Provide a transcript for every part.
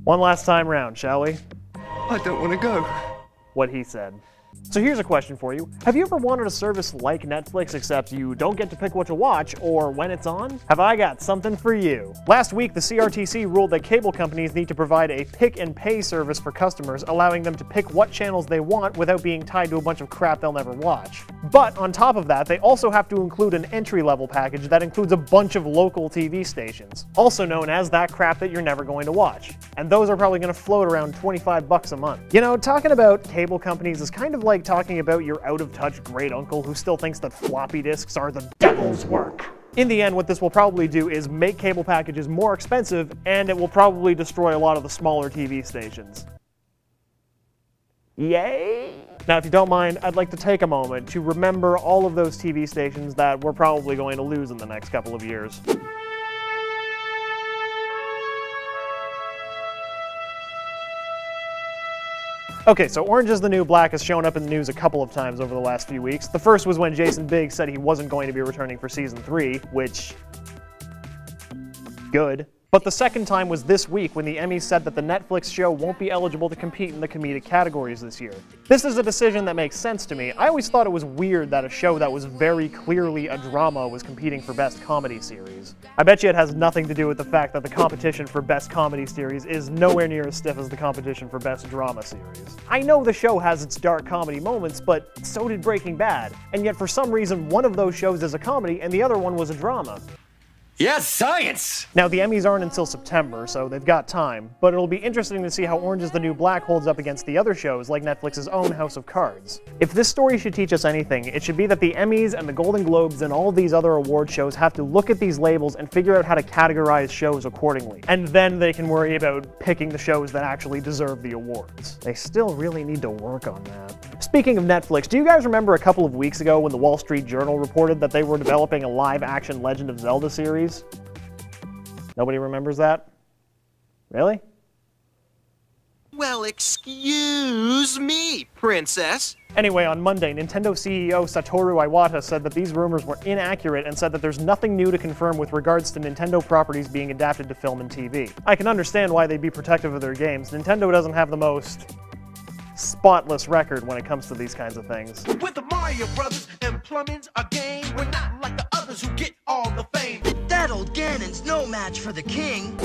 One last time round, shall we? I don't want to go. What he said. So here's a question for you. Have you ever wanted a service like Netflix except you don't get to pick what to watch or when it's on? Have I got something for you. Last week, the CRTC ruled that cable companies need to provide a pick and pay service for customers, allowing them to pick what channels they want without being tied to a bunch of crap they'll never watch. But on top of that, they also have to include an entry-level package that includes a bunch of local TV stations, also known as that crap that you're never going to watch. And those are probably going to float around $25 a month. You know, talking about cable companies is kind of like talking about your out-of-touch great uncle who still thinks that floppy disks are the devil's work. In the end, what this will probably do is make cable packages more expensive, and it will probably destroy a lot of the smaller TV stations. Yay! Now, if you don't mind, I'd like to take a moment to remember all of those TV stations that we're probably going to lose in the next couple of years. Okay, so Orange is the New Black has shown up in the news a couple of times over the last few weeks. The first was when Jason Biggs said he wasn't going to be returning for Season 3, which... good. But the second time was this week when the Emmys said that the Netflix show won't be eligible to compete in the comedic categories this year. This is a decision that makes sense to me. I always thought it was weird that a show that was very clearly a drama was competing for Best Comedy Series. I bet you it has nothing to do with the fact that the competition for Best Comedy Series is nowhere near as stiff as the competition for Best Drama Series. I know the show has its dark comedy moments, but so did Breaking Bad, and yet for some reason one of those shows is a comedy and the other one was a drama. Yes, science! Now, the Emmys aren't until September, so they've got time, but it'll be interesting to see how Orange is the New Black holds up against the other shows like Netflix's own House of Cards. If this story should teach us anything, it should be that the Emmys and the Golden Globes and all these other award shows have to look at these labels and figure out how to categorize shows accordingly. And then they can worry about picking the shows that actually deserve the awards. They still really need to work on that. Speaking of Netflix, do you guys remember a couple of weeks ago when the Wall Street Journal reported that they were developing a live-action Legend of Zelda series? Nobody remembers that? Really? Well, excuse me, princess. Anyway, on Monday, Nintendo CEO Satoru Iwata said that these rumors were inaccurate and said that there's nothing new to confirm with regards to Nintendo properties being adapted to film and TV. I can understand why they'd be protective of their games. Nintendo doesn't have the most spotless record when it comes to these kinds of things. With the Mario Brothers and plumbing's a game, we're not like the others who get all the fame. That old Ganon's no match for the king.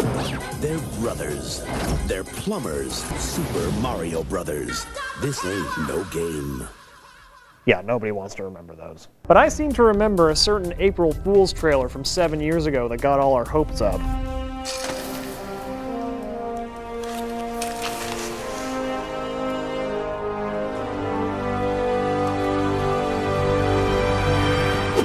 They're brothers. They're plumbers. Super Mario Brothers. This ain't no game. Yeah, nobody wants to remember those. But I seem to remember a certain April Fool's trailer from 7 years ago that got all our hopes up.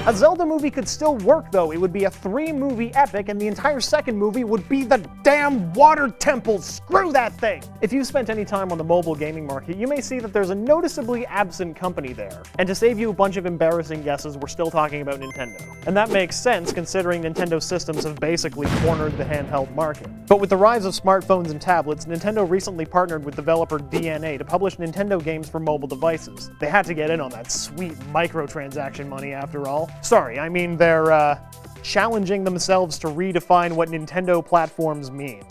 A Zelda movie could still work, though. It would be a 3-movie epic, and the entire second movie would be the damn water temple. Screw that thing! If you've spent any time on the mobile gaming market, you may see that there's a noticeably absent company there. And to save you a bunch of embarrassing guesses, we're still talking about Nintendo. And that makes sense, considering Nintendo systems have basically cornered the handheld market. But with the rise of smartphones and tablets, Nintendo recently partnered with developer DNA to publish Nintendo games for mobile devices. They had to get in on that sweet microtransaction money after all. Sorry, I mean they're, challenging themselves to redefine what Nintendo platforms mean.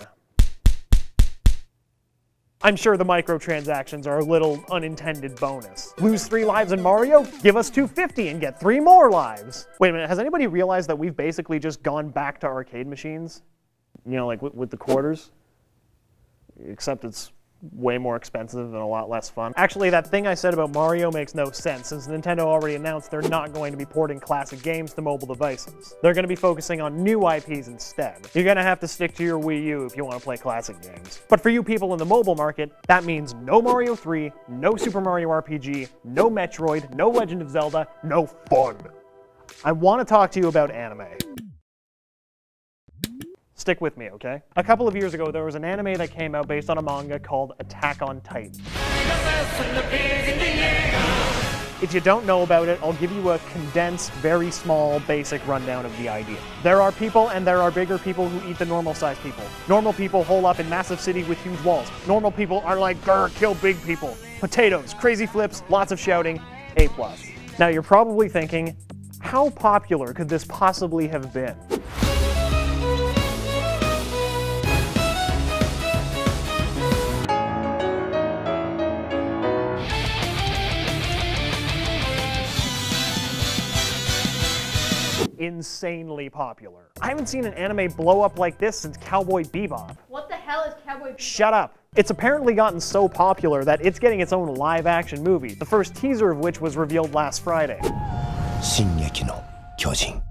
I'm sure the microtransactions are a little unintended bonus. Lose 3 lives in Mario? Give us 250 and get 3 more lives! Wait a minute, has anybody realized that we've basically just gone back to arcade machines? You know, like with the quarters? Except it's way more expensive and a lot less fun. Actually, that thing I said about Mario makes no sense, since Nintendo already announced they're not going to be porting classic games to mobile devices. They're going to be focusing on new IPs instead. You're going to have to stick to your Wii U if you want to play classic games. But for you people in the mobile market, that means no Mario 3, no Super Mario RPG, no Metroid, no Legend of Zelda, no fun. I want to talk to you about anime. Stick with me, okay? A couple of years ago, there was an anime that came out based on a manga called Attack on Titan. If you don't know about it, I'll give you a condensed, very small, basic rundown of the idea. There are people, and there are bigger people who eat the normal-sized people. Normal people hole up in massive cities with huge walls. Normal people are like, grr, kill big people. Potatoes, crazy flips, lots of shouting, A+. Now you're probably thinking, how popular could this possibly have been? insanely popular. I haven't seen an anime blow up like this since Cowboy Bebop. What the hell is Cowboy Bebop? Shut up. It's apparently gotten so popular that it's getting its own live-action movie, the first teaser of which was revealed last Friday. 進撃の巨人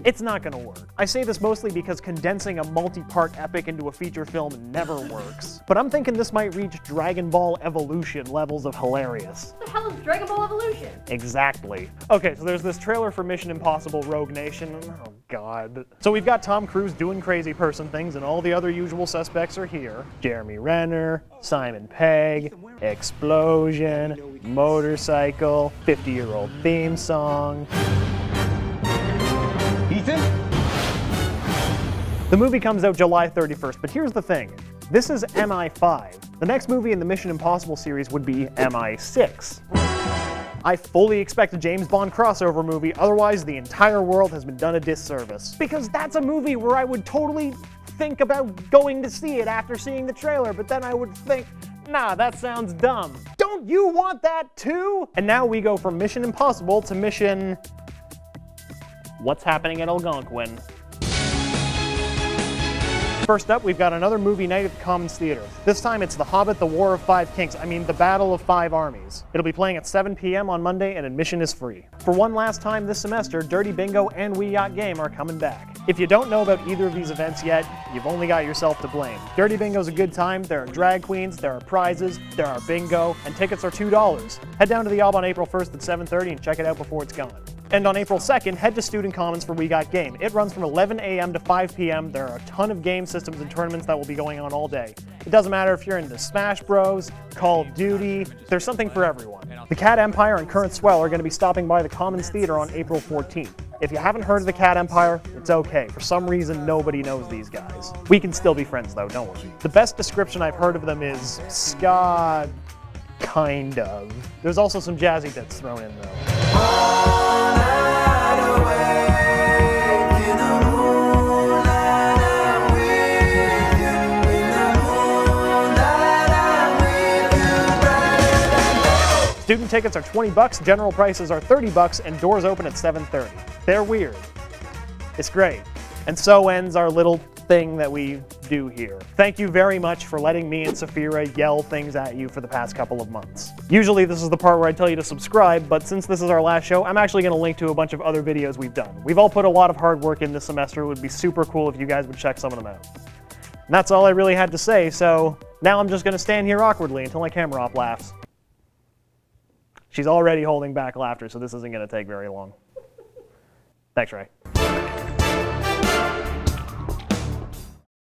It's not gonna work. I say this mostly because condensing a multi-part epic into a feature film never works. But I'm thinking this might reach Dragon Ball Evolution levels of hilarious. What the hell is Dragon Ball Evolution? Exactly. Okay, so there's this trailer for Mission Impossible Rogue Nation. Oh god. So we've got Tom Cruise doing crazy person things, and all the other usual suspects are here. Jeremy Renner, Simon Pegg, explosion, motorcycle, 50-year-old theme song. Ethan? The movie comes out July 31st, but here's the thing. This is MI5. The next movie in the Mission Impossible series would be MI6. I fully expect a James Bond crossover movie, otherwise the entire world has been done a disservice. Because that's a movie where I would totally think about going to see it after seeing the trailer, but then I would think, nah, that sounds dumb. Don't you want that too? And now we go from Mission Impossible to Mission... What's happening at Algonquin? First up, we've got another movie night at the Commons Theater. This time it's The Hobbit, The War of Five Kings. I mean, The Battle of Five Armies. It'll be playing at 7 p.m. on Monday, and admission is free. For one last time this semester, Dirty Bingo and We Yacht Game are coming back. If you don't know about either of these events yet, you've only got yourself to blame. Dirty Bingo's a good time, there are drag queens, there are prizes, there are bingo, and tickets are $2. Head down to the Alb on April 1st at 7:30 and check it out before it's gone. And on April 2nd, head to Student Commons for We Got Game. It runs from 11 a.m. to 5 p.m. There are a ton of game systems and tournaments that will be going on all day. It doesn't matter if you're into Smash Bros, Call of Duty, there's something for everyone. The Cat Empire and Current Swell are going to be stopping by the Commons Theater on April 14th. If you haven't heard of the Cat Empire, it's okay. For some reason, nobody knows these guys. We can still be friends though, don't worry. The best description I've heard of them is ska... kind of. There's also some jazzy bits thrown in though. Student tickets are $20, general prices are $30, and doors open at 7:30. They're weird. It's great. And so ends our little thing that we do here. Thank you very much for letting me and Saphira yell things at you for the past couple of months. Usually this is the part where I tell you to subscribe, but since this is our last show, I'm actually going to link to a bunch of other videos we've done. We've all put a lot of hard work in this semester. It would be super cool if you guys would check some of them out. And that's all I really had to say, so now I'm just going to stand here awkwardly until my camera op laughs. She's already holding back laughter, so this isn't going to take very long. Thanks, Ray.